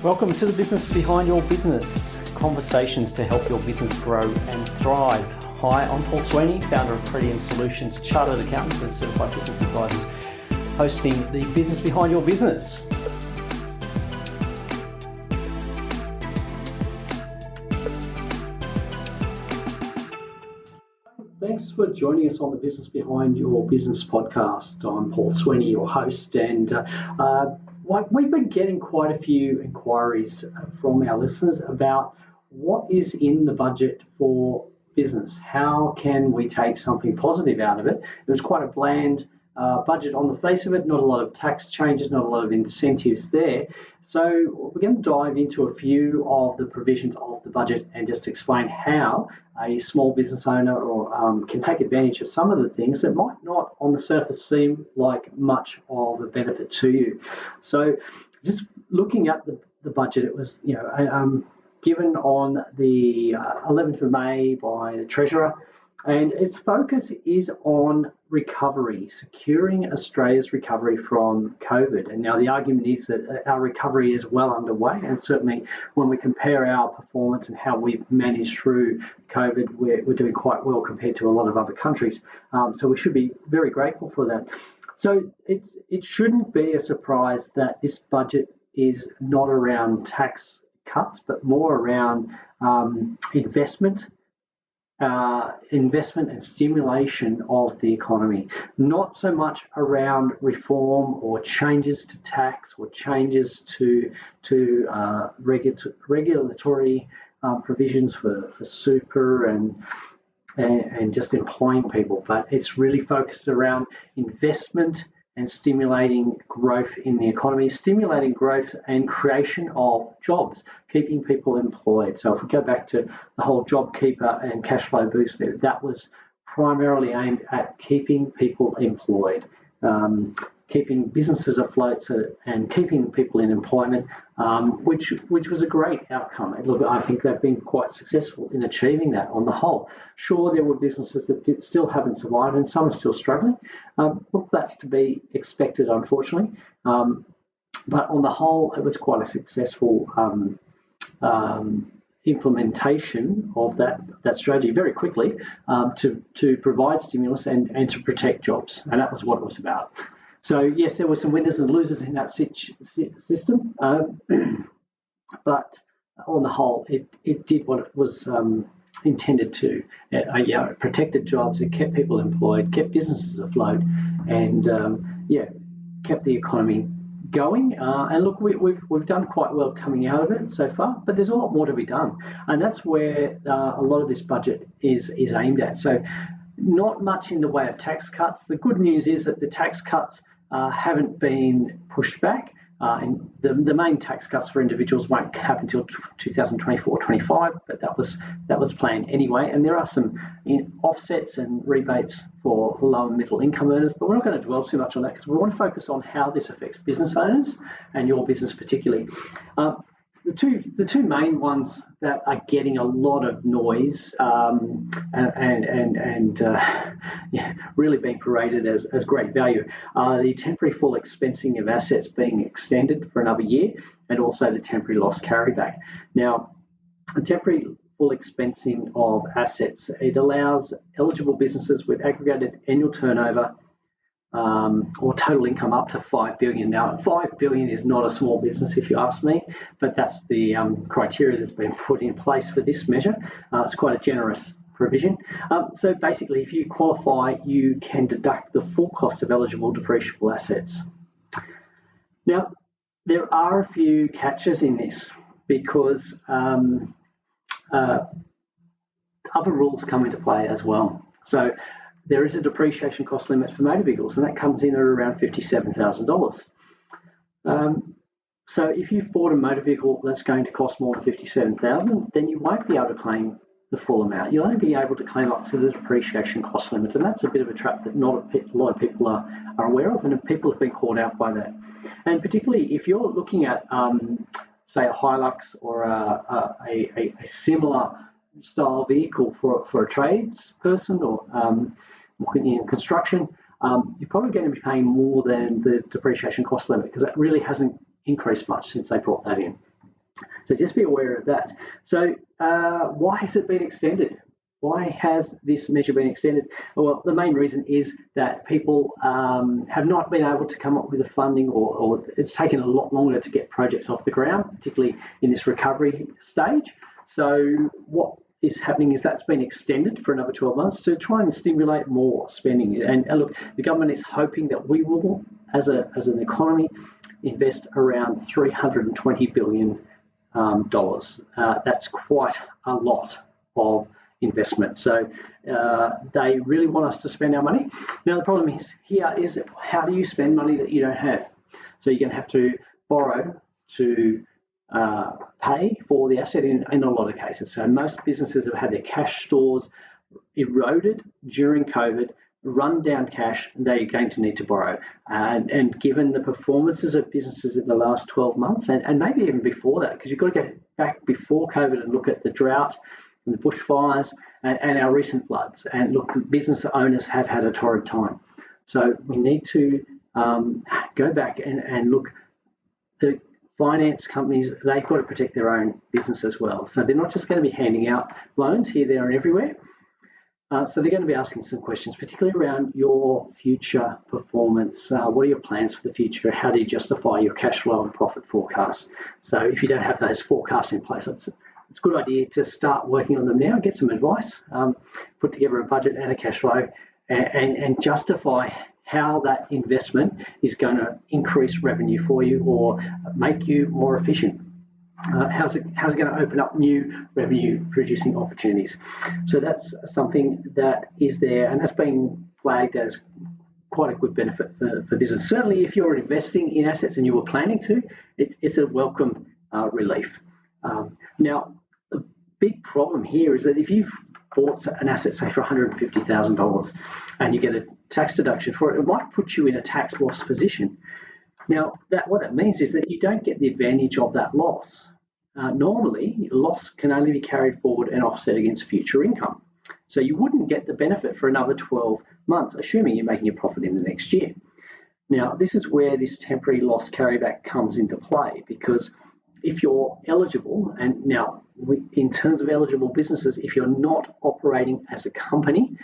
Welcome to the Business Behind Your Business, conversations to help your business grow and thrive. Hi, I'm Paul Sweeney, founder of Pretium Solutions, chartered accountants and certified business advisors, hosting the Business Behind Your Business. Thanks for joining us on the Business Behind Your Business podcast. I'm Paul Sweeney, your host, and we've been getting quite a few inquiries from our listeners about what is in the budget for business. How can we take something positive out of it? It was quite a bland budget on the face of it, not a lot of tax changes, not a lot of incentives there. So we're going to dive into a few of the provisions of the budget and just explain how a small business owner or can take advantage of some of the things that might not on the surface seem like much of a benefit to you. So just looking at the budget, it was given on the 11th of May by the Treasurer, and its focus is on recovery, securing Australia's recovery from COVID. And now the argument is that our recovery is well underway, and certainly when we compare our performance and how we've managed through COVID, we're doing quite well compared to a lot of other countries. So we should be very grateful for that. So it shouldn't be a surprise that this budget is not around tax cuts, but more around investment and stimulation of the economy, not so much around reform or changes to tax or changes to regulatory provisions for super and just employing people, but it's really focused around investment and stimulating growth in the economy, stimulating growth and creation of jobs, keeping people employed. So if we go back to the whole JobKeeper and cash flow boost there, that was primarily aimed at keeping people employed, keeping businesses afloat and keeping people in employment, which was a great outcome. And look, I think they've been quite successful in achieving that on the whole. Sure, there were businesses that still haven't survived and some are still struggling. Look, that's to be expected, unfortunately. But on the whole, it was quite a successful implementation of that strategy very quickly to provide stimulus and to protect jobs. And that was what it was about. So yes, there were some winners and losers in that system, but on the whole, it did what it was intended to. It protected jobs, it kept people employed, kept businesses afloat, and kept the economy going. And look, we've done quite well coming out of it so far, but there's a lot more to be done, and that's where a lot of this budget is aimed at. So not much in the way of tax cuts. The good news is that the tax cuts haven't been pushed back. And the main tax cuts for individuals won't happen until 2024-25, but that was planned anyway. And there are some offsets and rebates for low and middle income earners, but we're not going to dwell too much on that because we want to focus on how this affects business owners and your business particularly. The two main ones that are getting a lot of noise really being paraded as great value are the temporary full expensing of assets being extended for another year, and also the temporary loss carryback. Now, the temporary full expensing of assets, it allows eligible businesses with aggregated annual turnover or total income up to $5 billion. Now, $5 billion is not a small business, if you ask me, but that's the criteria that's been put in place for this measure. It's quite a generous provision. So basically, if you qualify, you can deduct the full cost of eligible depreciable assets. Now, there are a few catches in this because other rules come into play as well. So there is a depreciation cost limit for motor vehicles, and that comes in at around $57,000. So if you've bought a motor vehicle that's going to cost more than $57,000, then you won't be able to claim the full amount. You'll only be able to claim up to the depreciation cost limit, and that's a bit of a trap that not a lot of people are aware of, and people have been caught out by that. And particularly if you're looking at, say, a Hilux or a similar style vehicle for a tradesperson or working in construction, you're probably going to be paying more than the depreciation cost limit because that really hasn't increased much since they brought that in. So just be aware of that. So why has it been extended? Why has this measure been extended? Well, the main reason is that people have not been able to come up with the funding, or it's taken a lot longer to get projects off the ground, particularly in this recovery stage. So what is happening is that's been extended for another 12 months to try and stimulate more spending. And look, the government is hoping that we will, as an economy, invest around $320 billion. That's quite a lot of investment. So they really want us to spend our money. Now, the problem is how do you spend money that you don't have? So you're going to have to borrow to pay for the asset in a lot of cases. So most businesses have had their cash stores eroded during COVID, run down cash, they're going to need to borrow. And given the performances of businesses in the last 12 months, and maybe even before that, because you've got to go back before COVID and look at the drought and the bushfires and our recent floods. And look, business owners have had a torrid time. So we need to go back and look. The finance companies, they've got to protect their own business as well. So they're not just going to be handing out loans here, there and everywhere. So they're going to be asking some questions, particularly around your future performance. What are your plans for the future? How do you justify your cash flow and profit forecasts? So if you don't have those forecasts in place, it's a good idea to start working on them now, get some advice, put together a budget and a cash flow, and justify how that investment is going to increase revenue for you or make you more efficient. How's it going to open up new revenue producing opportunities? So that's something that is there, and that's been flagged as quite a good benefit for business. Certainly if you're investing in assets and you were planning to, it's a welcome relief. Now, the big problem here is that if you've bought an asset, say for $150,000, and you get a tax deduction for it, it might put you in a tax loss position. Now, what that means is that you don't get the advantage of that loss. Normally, loss can only be carried forward and offset against future income. So you wouldn't get the benefit for another 12 months, assuming you're making a profit in the next year. Now, this is where this temporary loss carryback comes into play, because if you're eligible, and now in terms of eligible businesses, if you're not operating as a company,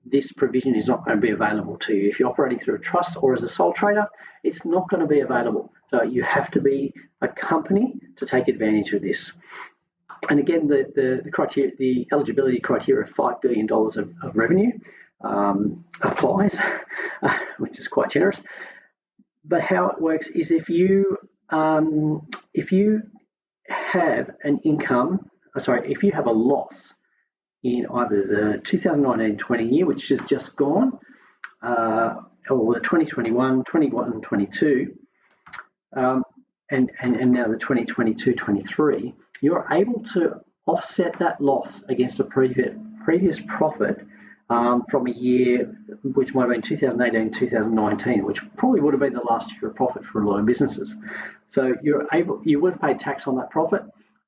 this provision is not going to be available to you. If you're operating through a trust or as a sole trader, it's not going to be available. So you have to be a company to take advantage of this. And again, the criteria, the eligibility criteria of $5 billion of revenue applies, which is quite generous. But how it works is if you have an income, if you have a loss in either the 2019-20 year, which has just gone, or the 2021, 21, and 22, and now the 2022-23, you're able to offset that loss against a previous profit from a year which might have been 2018, 2019, which probably would have been the last year of profit for a lot of businesses. So you would have paid tax on that profit.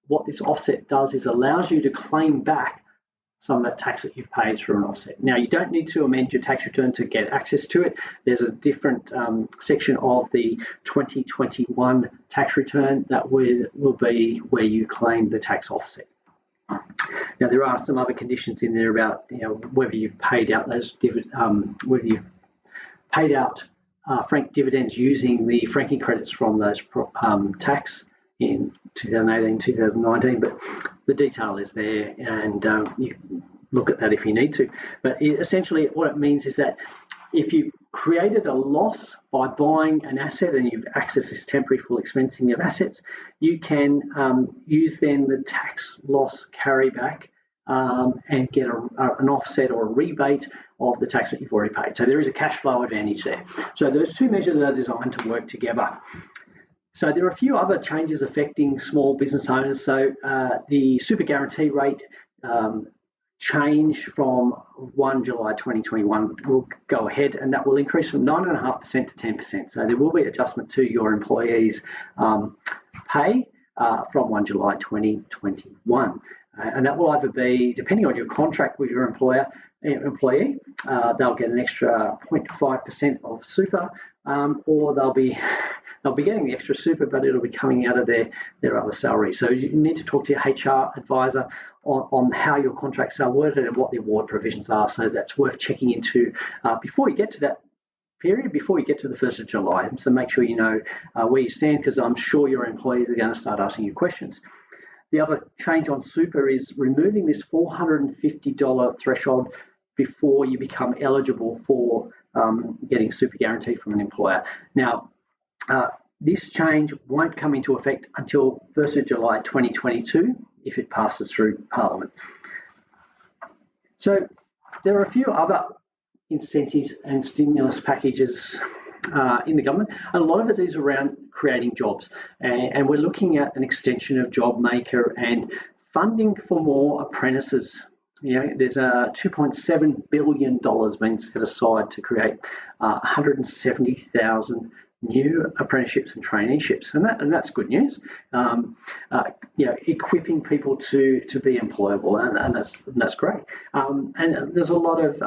What this offset does is allows you to claim back some of that tax that you've paid through an offset. Now, you don't need to amend your tax return to get access to it. There's a different section of the 2021 tax return that will be where you claim the tax offset. Now, there are some other conditions in there about whether you've paid out those whether you've paid out franked dividends using the franking credits from those tax in 2018, 2019, but the detail is there, and you can look at that if you need to. But essentially what it means is that if you created a loss by buying an asset and you've accessed this temporary full expensing of assets, you can use then the tax loss carryback and get an offset or a rebate of the tax that you've already paid. So there is a cash flow advantage there. So those two measures are designed to work together. So there are a few other changes affecting small business owners. So the super guarantee rate change from 1 July 2021 will go ahead, and that will increase from 9.5% to 10%. So there will be adjustment to your employees' pay from 1 July 2021. And that will either be, depending on your contract with your employee, they'll get an extra 0.5% of super, or they'll be they'll be getting the extra super, but it'll be coming out of their other salary. So you need to talk to your HR advisor on how your contracts are worded and what the award provisions are. So that's worth checking into before you get to that period, before you get to the 1st of July. So make sure you know where you stand, because I'm sure your employees are going to start asking you questions. The other change on super is removing this $450 threshold before you become eligible for getting super guarantee from an employer. Now, this change won't come into effect until 1st of July 2022 if it passes through Parliament. So there are a few other incentives and stimulus packages in the government, and a lot of it is around creating jobs. And we're looking at an extension of JobMaker and funding for more apprentices. There's a $2.7 billion being set aside to create 170,000 new apprenticeships and traineeships, and that's good news. Equipping people to be employable, and that's great. And there's a lot of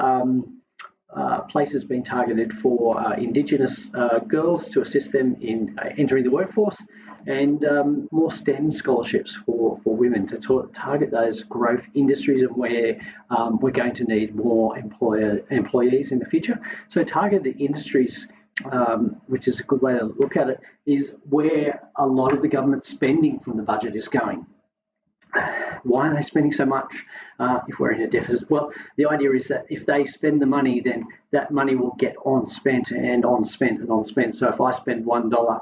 places being targeted for Indigenous girls to assist them in entering the workforce, and more STEM scholarships for women to target those growth industries and where we're going to need more employees in the future. So targeted industries, which is a good way to look at it, is where a lot of the government spending from the budget is going. Why are they spending so much if we're in a deficit? Well, the idea is that if they spend the money, then that money will get on spent and on spent and on spent. So if I spend $1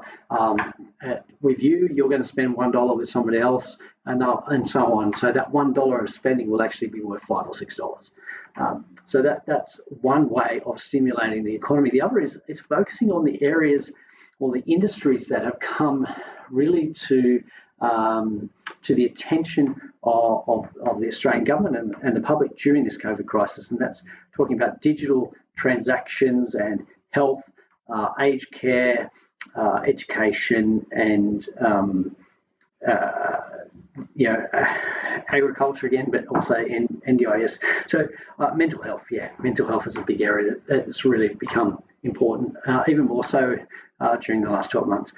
with you, you're going to spend $1 with somebody else, and so on. So that $1 of spending will actually be worth $5 or $6. So that's one way of stimulating the economy. The other is focusing on the areas or the industries that have come really to the attention of the Australian government and the public during this COVID crisis, and that's talking about digital transactions and health, aged care, education, and agriculture again, but also NDIS. So mental health is a big area that's really become important, even more so during the last 12 months.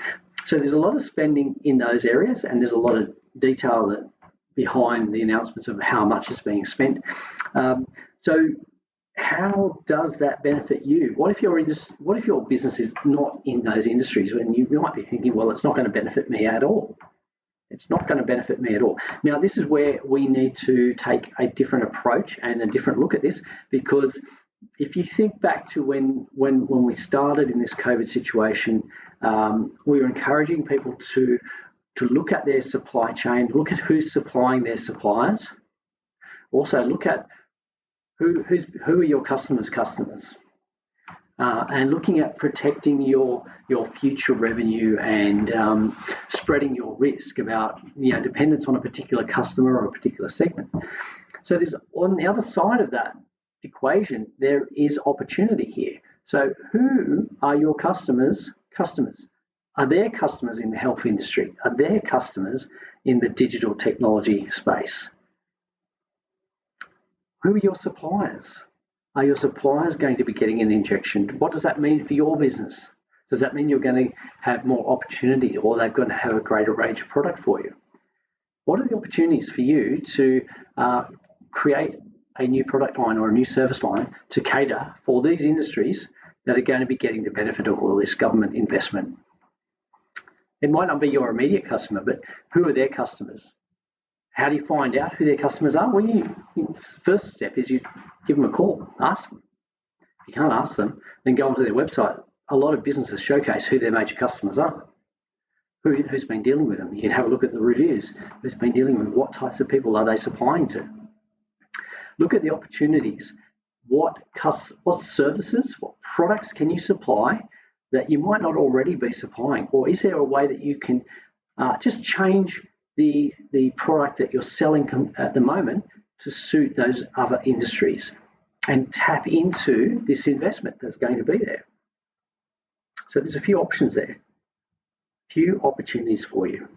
So there's a lot of spending in those areas, and there's a lot of detail behind the announcements of how much is being spent. So how does that benefit you? What if your business is not in those industries? When you might be thinking, well, it's not going to benefit me at all. It's not going to benefit me at all. Now, this is where we need to take a different approach and a different look at this, because if you think back to when we started in this COVID situation, we were encouraging people to look at their supply chain, look at who's supplying their suppliers, also look at who are your customers' customers, and looking at protecting your future revenue and spreading your risk about dependence on a particular customer or a particular segment. So there's, on the other side of that equation, there is opportunity here. So who are your customers' customers? Are their customers in the health industry? Are their customers in the digital technology space? Who are your suppliers? Are your suppliers going to be getting an injection? What does that mean for your business? Does that mean you're going to have more opportunity, or they're going to have a greater range of product for you? What are the opportunities for you to create a new product line or a new service line to cater for these industries that are going to be getting the benefit of all this government investment? It might not be your immediate customer, but who are their customers? How do you find out who their customers are? Well, first step is you give them a call, ask them. If you can't ask them, then go onto their website. A lot of businesses showcase who their major customers are, who's been dealing with them. You can have a look at the reviews, who's been dealing with, what types of people are they supplying to. Look at the opportunities. What services, what products can you supply that you might not already be supplying? Or is there a way that you can just change the product that you're selling at the moment to suit those other industries and tap into this investment that's going to be there? So there's a few options there, few opportunities for you,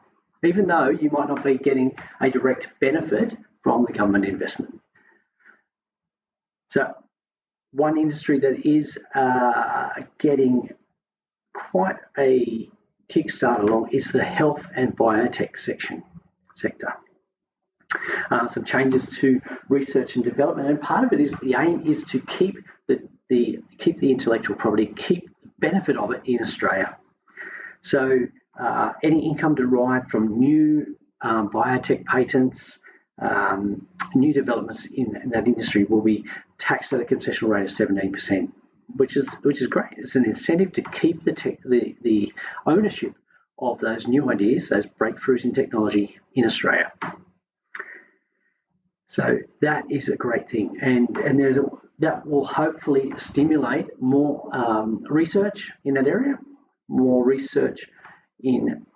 even though you might not be getting a direct benefit from the government investment. So one industry that is getting quite a kickstart along is the health and biotech sector. Some changes to research and development, and part of it is the aim is to keep the intellectual property, keep the benefit of it in Australia. So any income derived from new biotech patents, new developments in that industry will be taxed at a concessional rate of 17%, which is great. It's an incentive to keep the ownership of those new ideas, those breakthroughs in technology in Australia. So that is a great thing, and that will hopefully stimulate more research in that area, more research in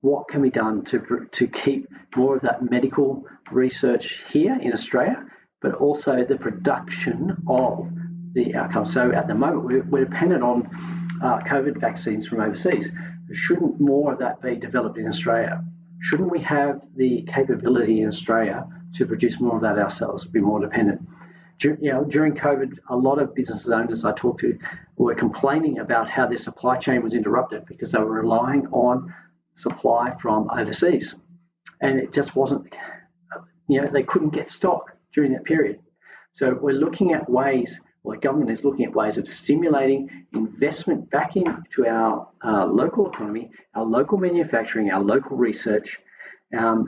what can be done to keep more of that medical research here in Australia, but also the production of the outcomes. So at the moment, we're dependent on COVID vaccines from overseas. Shouldn't more of that be developed in Australia? Shouldn't we have the capability in Australia to produce more of that ourselves, be more dependent? During COVID, a lot of business owners I talked to were complaining about how their supply chain was interrupted because they were relying on supply from overseas. And it just wasn't, they couldn't get stock during that period. So we're looking at ways, the government is looking at ways of stimulating investment back into our local economy, our local manufacturing, our local research.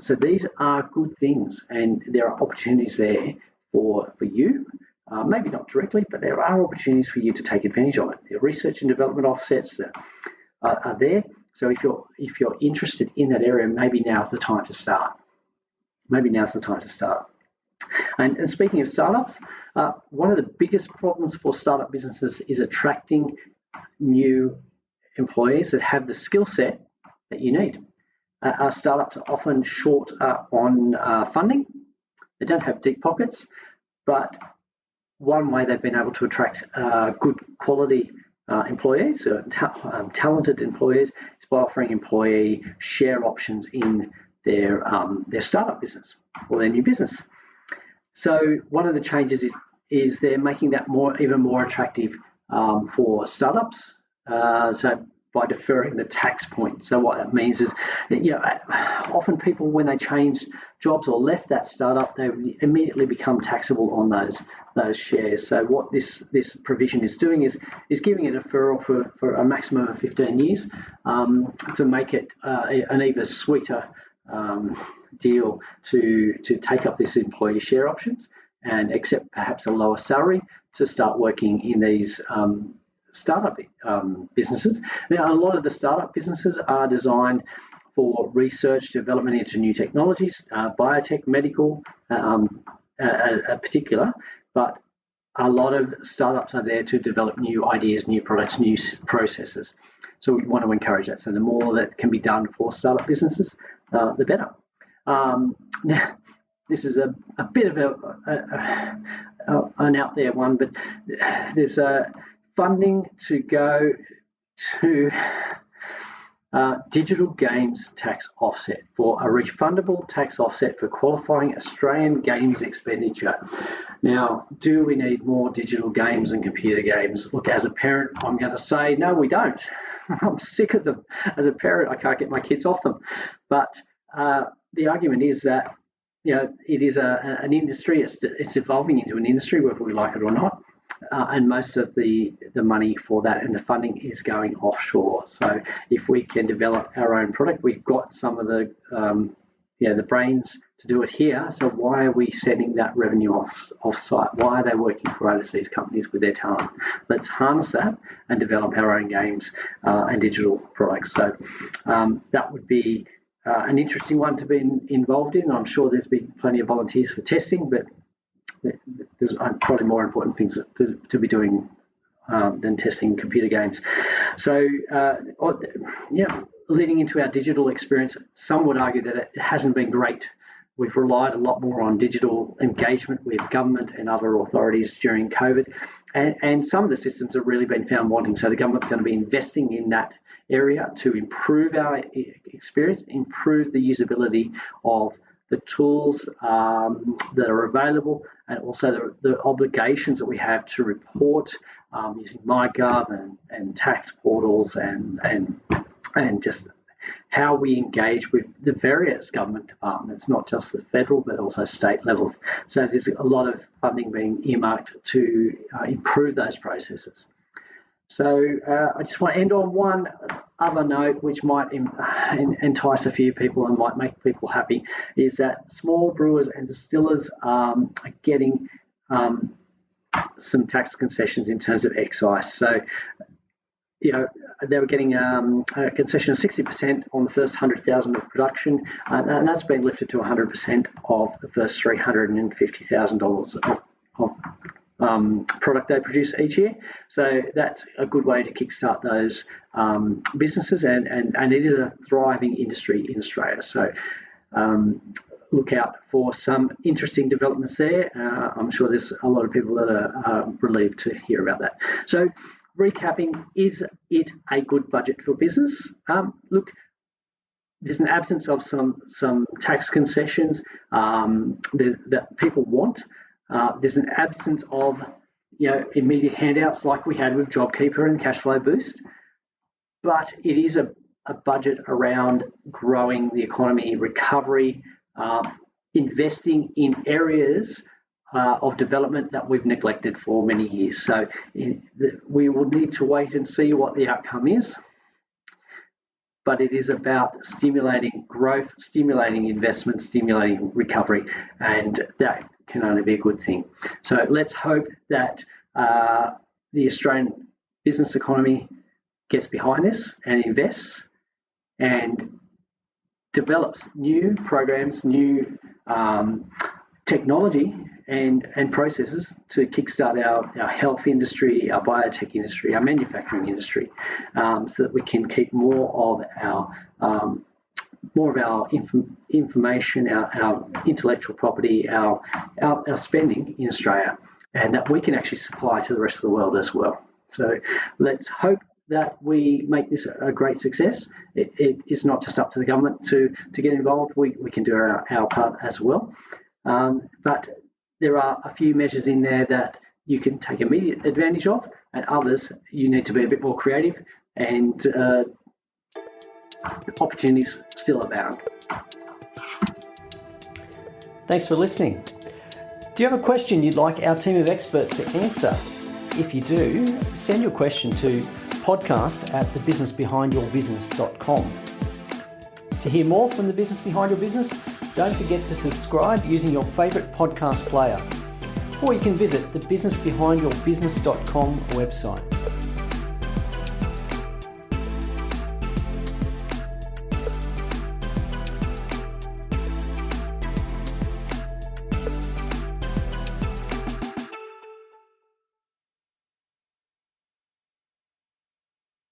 So these are good things, and there are opportunities there for you, maybe not directly, but there are opportunities for you to take advantage of it. The research and development offsets are there. So if you're interested in that area, maybe now's the time to start. And speaking of startups, one of the biggest problems for startup businesses is attracting new employees that have the skill set that you need. Our startups are often short on funding. They don't have deep pockets, but one way they've been able to attract good quality employees, talented employees, is by offering employee share options in their startup business or their new business. So one of the changes is they're making that even more attractive for startups. So by deferring the tax point. So what that means is, often people, when they change jobs or left that startup, they immediately become taxable on those shares. So what this provision is doing is giving a deferral for a maximum of 15 years to make it an even sweeter deal to take up this employee share options and accept perhaps a lower salary to start working in these startup businesses. Now, a lot of the startup businesses are designed for research, development into new technologies, biotech, medical, particular, but a lot of startups are there to develop new ideas, new products, new processes. So we want to encourage that. So the more that can be done for startup businesses, the better. Now, this is a bit of an out there one, but there's funding to go to digital games tax offset for a refundable tax offset for qualifying Australian games expenditure. Now, do we need more digital games and computer games? Look, as a parent, I'm going to say, no, we don't. I'm sick of them. As a parent, I can't get my kids off them. But the argument is that, it is an industry. It's evolving into an industry, whether we like it or not. And most of the money for that and the funding is going offshore. So if we can develop our own product, we've got some of the brains to do it here. So why are we sending that revenue off-site? Why are they working for overseas companies with their talent? Let's harness that and develop our own games and digital products. So that would be an interesting one to be involved in. I'm sure there's been plenty of volunteers for testing, but there's probably more important things to be doing than testing computer games. So, leading into our digital experience, some would argue that it hasn't been great. We've relied a lot more on digital engagement with government and other authorities during COVID, and some of the systems have really been found wanting. So the government's going to be investing in that area to improve our experience, improve the usability of the tools that are available, and also the obligations that we have to report using MyGov and tax portals and just how we engage with the various government departments, not just the federal but also state levels. So there's a lot of funding being earmarked to improve those processes. So I just want to end on one other note, which might entice a few people and might make people happy, is that small brewers and distillers are getting some tax concessions in terms of excise. So, they were getting a concession of 60% on the first 100,000 of production, and that's been lifted to 100% of the first $350,000 of product they produce each year. So that's a good way to kickstart those businesses, and it is a thriving industry in Australia. So look out for some interesting developments there. I'm sure there's a lot of people that are relieved to hear about that. So recapping, is it a good budget for business? Look, there's an absence of some tax concessions that people want. There's an absence of immediate handouts like we had with JobKeeper and Cash Flow Boost, but it is a budget around growing the economy, recovery, investing in areas of development that we've neglected for many years. So we will need to wait and see what the outcome is, but it is about stimulating growth, stimulating investment, stimulating recovery, and that can only be a good thing. So let's hope that the Australian business economy gets behind this and invests and develops new programs, new technology and processes to kickstart our health industry, our biotech industry, our manufacturing industry, so that we can keep more of our information, our intellectual property, our spending in Australia, and that we can actually supply to the rest of the world as well. So let's hope that we make this a great success. It is not just up to the government to get involved. We can do our part as well. But there are a few measures in there that you can take immediate advantage of, and others you need to be a bit more creative, and opportunities still abound. Thanks for listening. Do you have a question you'd like our team of experts to answer? If you do, send your question to podcast@thebusinessbehindyourbusiness.com. To hear more from The Business Behind Your Business, don't forget to subscribe using your favourite podcast player, or you can visit the businessbehindyourbusiness.com website.